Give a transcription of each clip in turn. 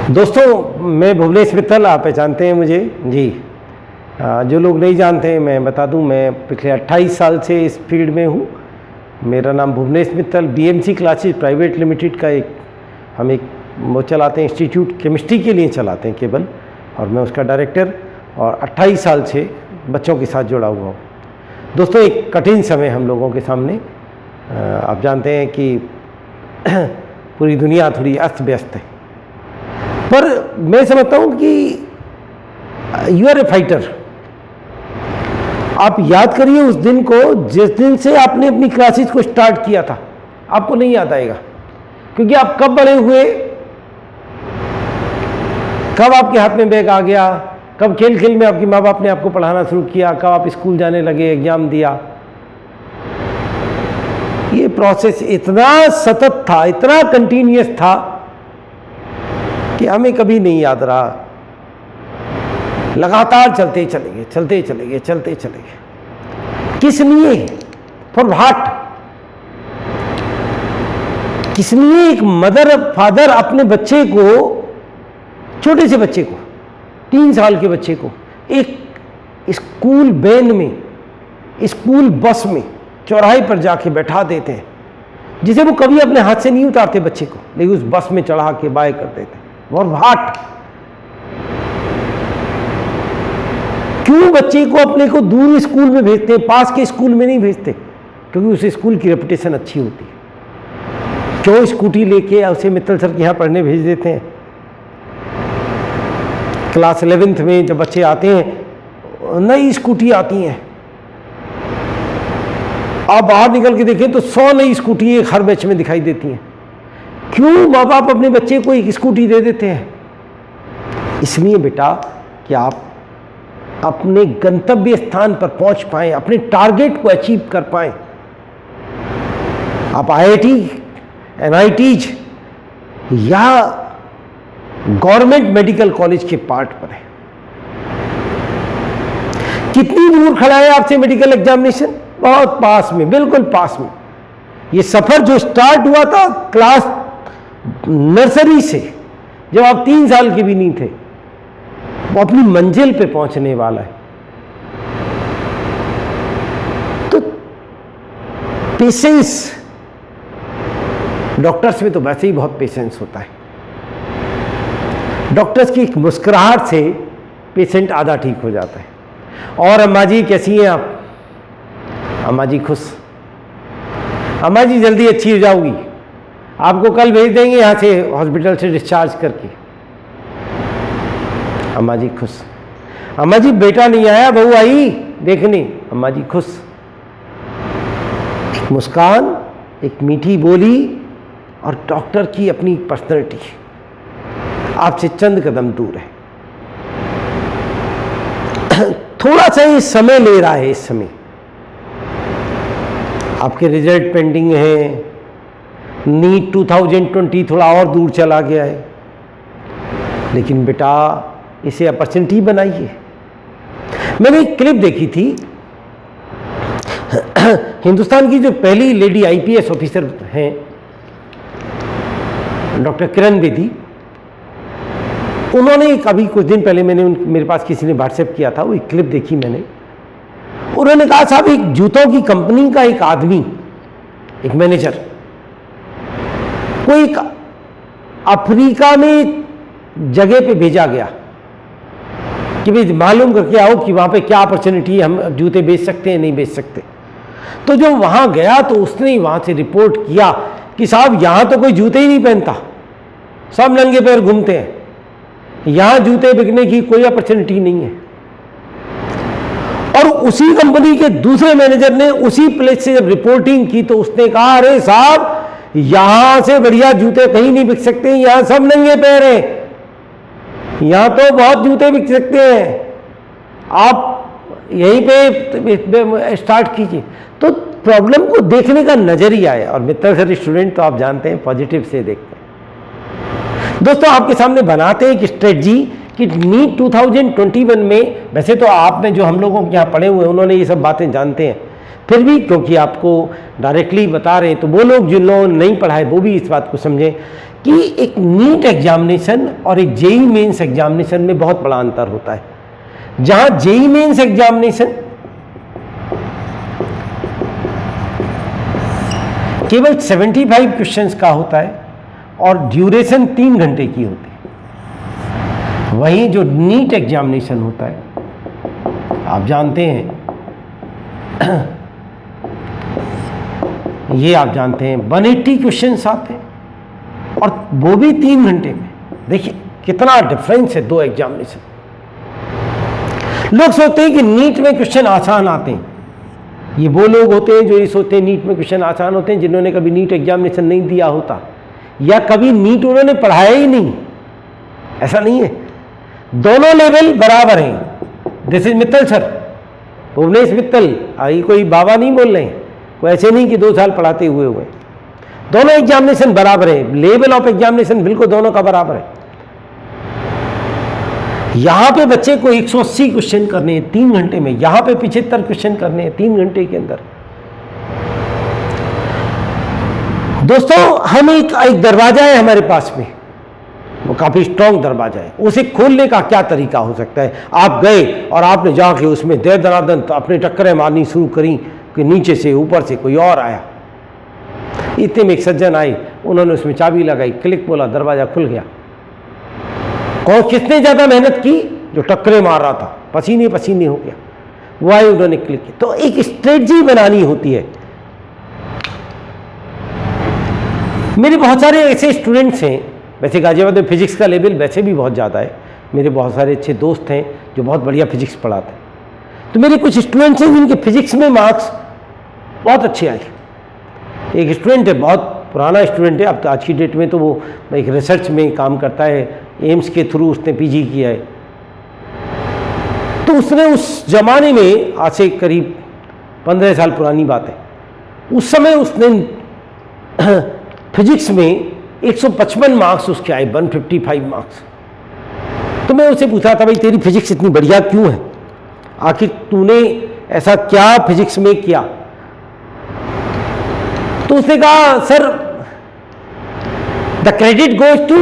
दोस्तों, मैं भुवनेश मित्तल, आप पहचानते हैं मुझे जी। जो लोग नहीं जानते हैं मैं बता दूं, मैं पिछले 28 साल से इस फील्ड में हूं। मेरा नाम Bhuvnesh Mittal, BMC classes private limited का हम एक वो चलाते हैं, इंस्टीट्यूट केमिस्ट्री के लिए चलाते हैं केवल, और मैं उसका डायरेक्टर और 28 साल से बच्चों के साथ जुड़ा हुआ हूँ। दोस्तों, एक कठिन समय हम लोगों के सामने, आप जानते हैं कि पूरी दुनिया थोड़ी अस्त व्यस्त है, पर मैं समझता हूँ कि यू आर ए फाइटर। आप याद करिए उस दिन को जिस दिन से आपने अपनी क्लासेस को स्टार्ट किया था, आपको नहीं याद आएगा, क्योंकि आप कब बड़े हुए, कब आपके हाथ में बैग आ गया, कब खेल खेल में आपके माँ बाप ने आपको पढ़ाना शुरू किया, कब आप स्कूल जाने लगे, एग्जाम दिया। ये प्रोसेस इतना सतत था, इतना कंटिन्यूअस था कि हमें कभी नहीं याद रहा। लगातार चलते चले गए। किस लिए? For what? किस लिए एक मदर फादर अपने बच्चे को, छोटे से बच्चे को, 3 साल के बच्चे को एक स्कूल वैन में, स्कूल बस में चौराहे पर जाके बैठा देते हैं, जिसे वो कभी अपने हाथ से नहीं उतारते बच्चे को, लेकिन उस बस में चढ़ा के बाय कर देते हैं। और व्हाट? क्यों बच्चे को अपने को दूर स्कूल में भेजते हैं, पास के स्कूल में नहीं भेजते? क्योंकि उस स्कूल की रेपुटेशन अच्छी होती है। क्यों स्कूटी लेके उसे मित्तल सर के यहाँ पढ़ने भेज देते हैं? क्लास 11th में जब बच्चे आते हैं, नई स्कूटी आती हैं, आप बाहर निकल के देखें तो 100 नई स्कूटी हर बैच में दिखाई देती हैं। क्यों माँ बाप अपने बच्चे को एक स्कूटी दे देते हैं? इसलिए बेटा कि आप अपने गंतव्य स्थान पर पहुंच पाएं, अपने टारगेट को अचीव कर पाएं। आप IIT, NITs या गवर्नमेंट मेडिकल कॉलेज के पार्ट पर हैं। कितनी दूर खड़ा है आपसे मेडिकल एग्जामिनेशन? बहुत पास में, बिल्कुल पास में। ये सफर जो स्टार्ट हुआ था क्लास नर्सरी से, जब आप 3 साल के भी नहीं थे, वो अपनी मंजिल पे पहुंचने वाला है। तो पेशेंस, डॉक्टर्स में तो वैसे ही बहुत पेशेंस होता है। डॉक्टर्स की एक मुस्कुराहट से पेशेंट आधा ठीक हो जाता है। और अम्मा जी कैसी हैं आप? अम्मा जी खुश। अम्मा जी जल्दी अच्छी हो जाओगी, आपको कल भेज देंगे यहाँ से हॉस्पिटल से डिस्चार्ज करके। अम्मा जी खुश। अम्मा जी बेटा नहीं आया, बहू आई देखने, अम्मा जी खुश। एक मुस्कान, एक मीठी बोली और डॉक्टर की अपनी पर्सनैलिटी आपसे चंद कदम दूर है। थोड़ा सा ये समय ले रहा है। इस समय आपके रिजल्ट पेंडिंग है, नीट 2020 थोड़ा और दूर चला गया है, लेकिन बेटा इसे अपॉर्चुनिटी बनाइए। मैंने एक क्लिप देखी थी, हिंदुस्तान की जो पहली लेडी IPS ऑफिसर हैं डॉक्टर किरण बेदी, उन्होंने कभी कुछ दिन पहले मेरे पास किसी ने व्हाट्सएप किया था, वो एक क्लिप देखी मैंने। उन्होंने कहा साहब, एक जूतों की कंपनी का एक आदमी, एक मैनेजर, कोई अफ्रीका में जगह पे भेजा गया कि भाई मालूम करके आओ कि वहाँ पे क्या अपॉर्चुनिटी है, हम जूते बेच सकते हैं नहीं बेच सकते। तो जो वहाँ गया तो उसने वहाँ से रिपोर्ट किया कि साहब यहाँ तो कोई जूते ही नहीं पहनता, सब नंगे पैर घूमते हैं, यहाँ जूते बिकने की कोई अपॉर्चुनिटी नहीं है। और उसी कंपनी के दूसरे मैनेजर ने उसी प्लेस से जब रिपोर्टिंग की तो उसने कहा, अरे साहब यहां से बढ़िया जूते कहीं नहीं बिक सकते, यहां सब नंगे पैर हैं, यहां तो बहुत जूते बिक सकते हैं, आप यहीं पे स्टार्ट कीजिए। तो प्रॉब्लम को देखने का नजरिया है, और मित्तल सर स्टूडेंट तो आप जानते हैं पॉजिटिव से देखते हैं। दोस्तों, आपके सामने बनाते हैं एक स्ट्रेटजी कि नीट 2021 में, वैसे तो आप में जो हम लोगों के यहाँ पढ़े हुए हैं उन्होंने ये सब बातें जानते हैं, फिर भी क्योंकि आपको डायरेक्टली बता रहे हैं तो वो लोग जिन लोगों ने नहीं पढ़ा है वो भी इस बात को समझें कि एक नीट एग्जामिनेशन और एक जेई मेंस एग्जामिनेशन में बहुत बड़ा अंतर होता है। जहां जेई मेंस एग्जामिनेशन केवल 75 क्वेश्चंस का होता है और ड्यूरेशन 3 घंटे की होती है, वहीं जो नीट एग्जामिनेशन होता है, आप जानते हैं ये आप जानते हैं 180 क्वेश्चंस आते हैं और वो भी 3 घंटे में। देखिए कितना डिफरेंस है दो एग्जामिनेशन। लोग सोचते हैं कि नीट में क्वेश्चन आसान आते हैं। ये वो लोग होते हैं जो ये सोचते हैं नीट में क्वेश्चन आसान होते हैं जिन्होंने कभी नीट एग्जामिनेशन नहीं दिया होता या कभी नीट उन्होंने पढ़ाया ही नहीं। ऐसा नहीं है, दोनों लेवल बराबर हैं। This is Mittal sir, Bhuvnesh Mittal, ये कोई बाबा नहीं बोल रहे हैं, कोई ऐसे नहीं कि 2 साल पढ़ाते हुए हुए। दोनों एग्जामिनेशन बराबर है, लेवल ऑफ एग्जामिनेशन बिल्कुल दोनों का बराबर है। यहां पे बच्चे को 180 क्वेश्चन करने हैं 3 घंटे में, यहां पे 75 क्वेश्चन करने हैं 3 घंटे के अंदर। दोस्तों हम एक दरवाजा है हमारे पास में, वो काफी स्ट्रॉन्ग दरवाजा है, उसे खोलने का क्या तरीका हो सकता है? आप गए और आपने जाके उसमें देर दरादन अपने टक्करें मारनी शुरू करी कि नीचे से ऊपर से कोई और आया। इतने में एक सज्जन आए, उन्होंने उसमें चाबी लगाई, क्लिक बोला, दरवाजा खुल गया। कौन किसने ज्यादा मेहनत की? जो टक्करे मार रहा था, पसीने पसीने हो गया, वो आए, उन्होंने क्लिक किया। तो एक स्ट्रेटजी बनानी होती है। मेरे बहुत सारे ऐसे स्टूडेंट्स हैं, वैसे गाजियाबाद में फिजिक्स का लेवल वैसे भी बहुत ज़्यादा है, मेरे बहुत सारे अच्छे दोस्त हैं जो बहुत बढ़िया फिजिक्स पढ़ाते हैं। तो मेरे कुछ स्टूडेंट्स हैं जिनके फिजिक्स में मार्क्स बहुत अच्छे आए। एक स्टूडेंट है, बहुत पुराना स्टूडेंट है, अब तो आज की डेट में तो वो एक रिसर्च में काम करता है, एम्स के थ्रू उसने पीजी किया है। तो उसने उस जमाने में, आज से करीब 15 साल पुरानी बात है, उस समय उसने फिजिक्स में 155 मार्क्स उसके आए, 155 मार्क्स। तो मैं उससे पूछा था, भाई तेरी फिजिक्स इतनी बढ़िया क्यों है, आखिर तूने ऐसा क्या फिजिक्स में किया? तो उसने कहा, sir the credit goes to,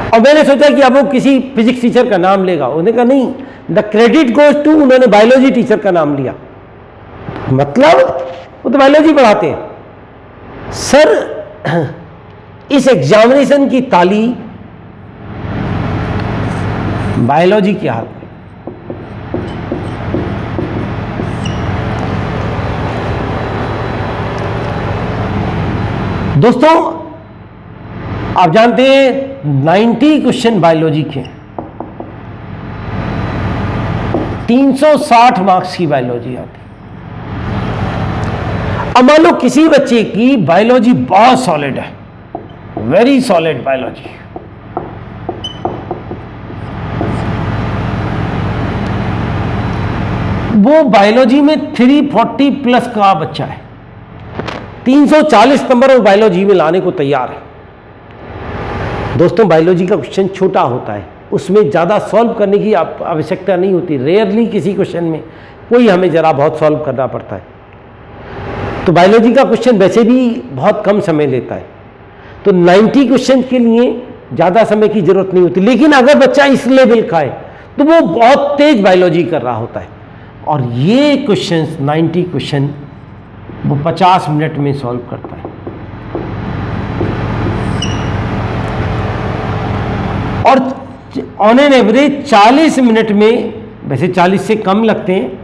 और मैंने सोचा कि अब वो किसी फिजिक्स टीचर का नाम लेगा। उसने कहा नहीं, द क्रेडिट गोज टू, उन्होंने बायोलॉजी टीचर का नाम लिया। मतलब वो तो बायोलॉजी पढ़ाते हैं। सर इस एग्जामिनेशन की ताली बायोलॉजी के हाथ में। दोस्तों आप जानते हैं 90 क्वेश्चन बायोलॉजी के, 360 मार्क्स की बायोलॉजी आती। अब मान लो किसी बच्चे की बायोलॉजी बहुत सॉलिड है, वेरी सॉलिड बायोलॉजी, वो बायोलॉजी में 340 प्लस का बच्चा है, 340 नंबर वो बायोलॉजी में लाने को तैयार है। दोस्तों बायोलॉजी का क्वेश्चन छोटा होता है, उसमें ज़्यादा सॉल्व करने की आवश्यकता नहीं होती। रेयरली किसी क्वेश्चन में कोई हमें ज़रा बहुत सॉल्व करना पड़ता है। तो बायोलॉजी का क्वेश्चन वैसे भी बहुत कम समय लेता है, तो 90 क्वेश्चन के लिए ज़्यादा समय की जरूरत नहीं होती। लेकिन अगर बच्चा इस लेवल का है तो वो बहुत तेज बायोलॉजी कर रहा होता है, और ये क्वेश्चन 90 क्वेश्चन वो 50 मिनट में सॉल्व करता है। और ऑन एन एवरेज 40 मिनट में, वैसे 40 से कम लगते हैं,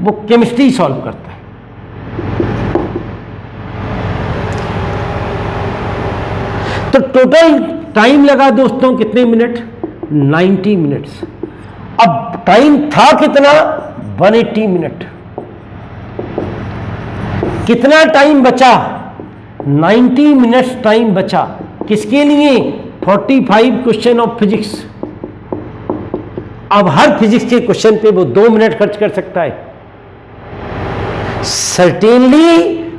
वो केमिस्ट्री सॉल्व करता है। तो टोटल टाइम लगा दोस्तों कितने मिनट? 90 मिनट्स। अब टाइम था कितना? 180 मिनट। कितना टाइम बचा? 90 मिनट्स टाइम बचा। किसके लिए? 45 क्वेश्चन ऑफ फिजिक्स। अब हर फिजिक्स के क्वेश्चन पे वो 2 मिनट खर्च कर सकता है। सर्टेनली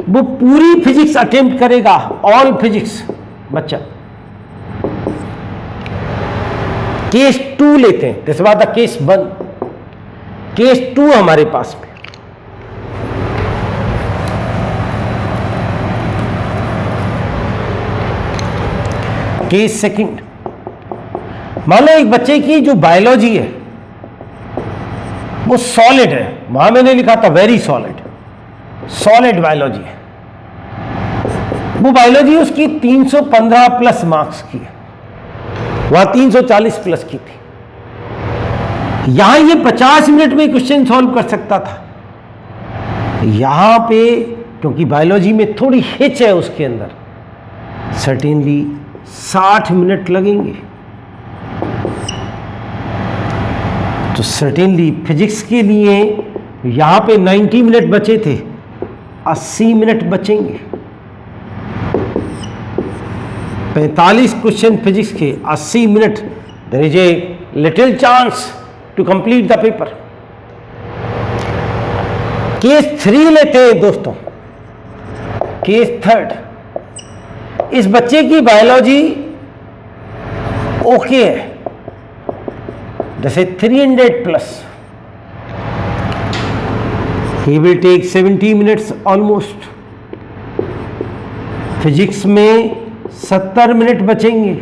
वो पूरी फिजिक्स अटेम्प्ट करेगा, ऑल फिजिक्स बच्चा। केस 2 लेते हैं, this was the case 1। Case 2 हमारे पास में, केस सेकंड, मान लो एक बच्चे की जो बायोलॉजी है वो सॉलिड है, वहां मैंने लिखा था वेरी सॉलिड, सॉलिड बायोलॉजी है, वो बायोलॉजी उसकी 315 प्लस मार्क्स की है, वहां 340 प्लस की थी। यहां ये 50 मिनट में क्वेश्चन सॉल्व कर सकता था, यहां पे क्योंकि बायोलॉजी में थोड़ी हिच है उसके अंदर, सर्टेनली 60 मिनट लगेंगे। तो सर्टेनली फिजिक्स के लिए यहां पे 90 मिनट बचे थे, 80 मिनट बचेंगे। 45 क्वेश्चन फिजिक्स के, 80 minute, there is a little chance to complete the paper. Case 3 लेते हैं दोस्तों, केस 3। इस बच्चे की बायोलॉजी ओके है, जैसे 300 plus, he will take 70 minutes almost. Physics में 70 मिनट बचेंगे,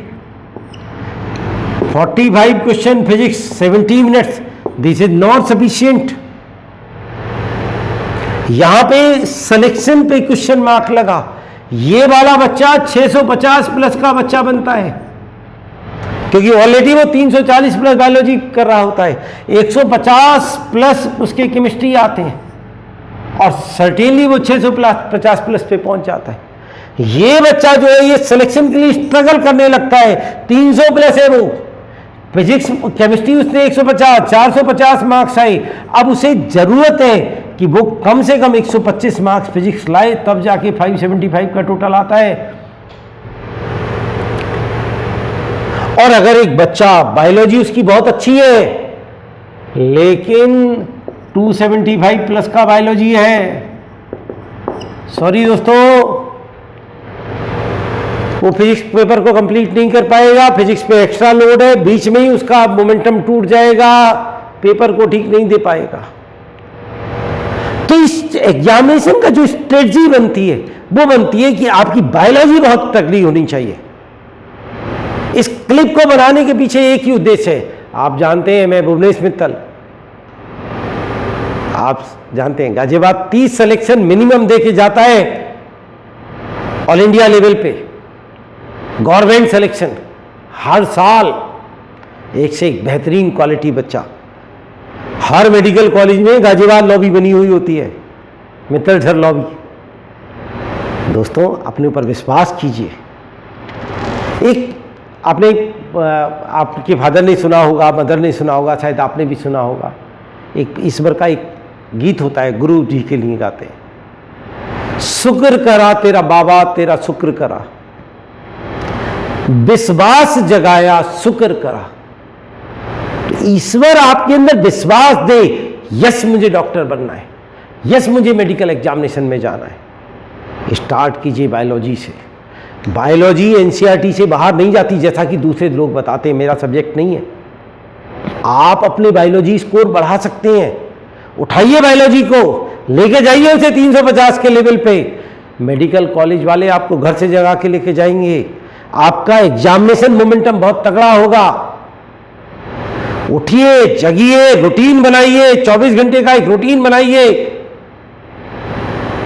45 question physics, 70 minutes, this is not sufficient. यहां पे सिलेक्शन पे क्वेश्चन मार्क लगा, ये वाला बच्चा 650 प्लस का बच्चा बनता है, क्योंकि ऑलरेडी वो 340 प्लस बायोलॉजी कर रहा होता है, 150 प्लस उसके केमिस्ट्री आते हैं, और सर्टेनली वो 650 प्लस पे पहुंच जाता है। ये बच्चा जो है ये सिलेक्शन के लिए स्ट्रगल करने लगता है, 300 प्लस है वो, फिजिक्स केमिस्ट्री उसने 150, 450 मार्क्स आए, अब उसे जरूरत है कि वो कम से कम 125 मार्क्स फिजिक्स लाए, तब जाके 575 का टोटल आता है। और अगर एक बच्चा बायोलॉजी उसकी बहुत अच्छी है लेकिन 275 प्लस का बायोलॉजी है, सॉरी दोस्तों, वो फिजिक्स पेपर को कंप्लीट नहीं कर पाएगा, फिजिक्स पे एक्स्ट्रा लोड है, बीच में ही उसका मोमेंटम टूट जाएगा, पेपर को ठीक नहीं दे पाएगा। तो इस एग्जामिनेशन का जो स्ट्रेटजी बनती है वो बनती है कि आपकी बायोलॉजी बहुत तगड़ी होनी चाहिए। इस क्लिप को बनाने के पीछे एक ही उद्देश्य है, आप जानते हैं मैं भुवनेश मित्तल, आप जानते हैं गाजियाबाद 30 सिलेक्शन मिनिमम दे के जाता है ऑल इंडिया लेवल पे, गवर्नमेंट सिलेक्शन हर साल, एक से एक बेहतरीन क्वालिटी बच्चा। हर मेडिकल कॉलेज में गाजियाबाद लॉबी बनी हुई होती है, मित्तल सर लॉबी। दोस्तों अपने ऊपर विश्वास कीजिए। एक आपने आपके फादर ने सुना होगा, मदर ने सुना होगा, शायद आपने भी सुना होगा, एक ईश्वर का एक गीत होता है, गुरु जी के लिए गाते हैं, शुक्र करा तेरा बाबा तेरा शुक्र करा, विश्वास जगाया शुक्र करा। तो ईश्वर आपके अंदर विश्वास दे, यस मुझे डॉक्टर बनना है, यस मुझे मेडिकल एग्जामिनेशन में जाना है। स्टार्ट कीजिए बायोलॉजी से। बायोलॉजी एनसीईआरटी से बाहर नहीं जाती जैसा कि दूसरे लोग बताते हैं, मेरा सब्जेक्ट नहीं है। आप अपने बायोलॉजी स्कोर बढ़ा सकते हैं, उठाइए बायोलॉजी को, लेके जाइए उसे 350 के लेवल पे। मेडिकल कॉलेज वाले आपको घर से जगा के लेके जाएंगे, आपका एग्जामिनेशन मोमेंटम बहुत तगड़ा होगा। उठिए, जगिए, रूटीन बनाइए, 24 घंटे का एक रूटीन बनाइए।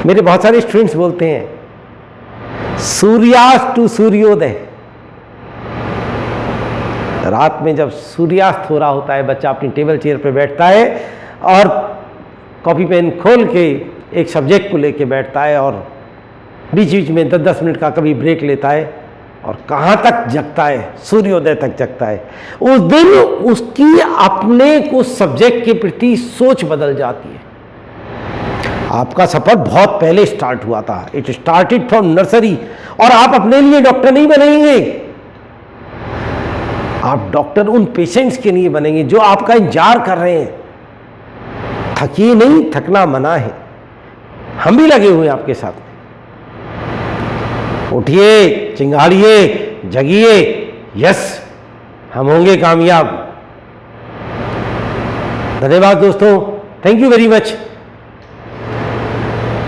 मेरे बहुत सारे स्टूडेंट्स बोलते हैं सूर्यास्त टू सूर्योदय, रात में जब सूर्यास्त हो रहा होता है, बच्चा अपनी टेबल चेयर पर बैठता है और कॉपी पेन खोल के एक सब्जेक्ट को लेके बैठता है और बीच बीच में 10-10 मिनट का कभी ब्रेक लेता है और कहाँ तक जगता है, सूर्योदय तक जगता है। उस दिन उसकी अपने को सब्जेक्ट के प्रति सोच बदल जाती है। आपका सफर बहुत पहले स्टार्ट हुआ था, इट स्टार्टेड फ्रॉम नर्सरी। और आप अपने लिए डॉक्टर नहीं बनेंगे, आप डॉक्टर उन पेशेंट्स के लिए बनेंगे जो आपका इंतजार कर रहे हैं। थकिए नहीं, थकना मना है, हम भी लगे हुए हैं आपके साथ। उठिए, चिंगाड़िए, जगिए, यस हम होंगे कामयाब। धन्यवाद दोस्तों, थैंक यू वेरी मच।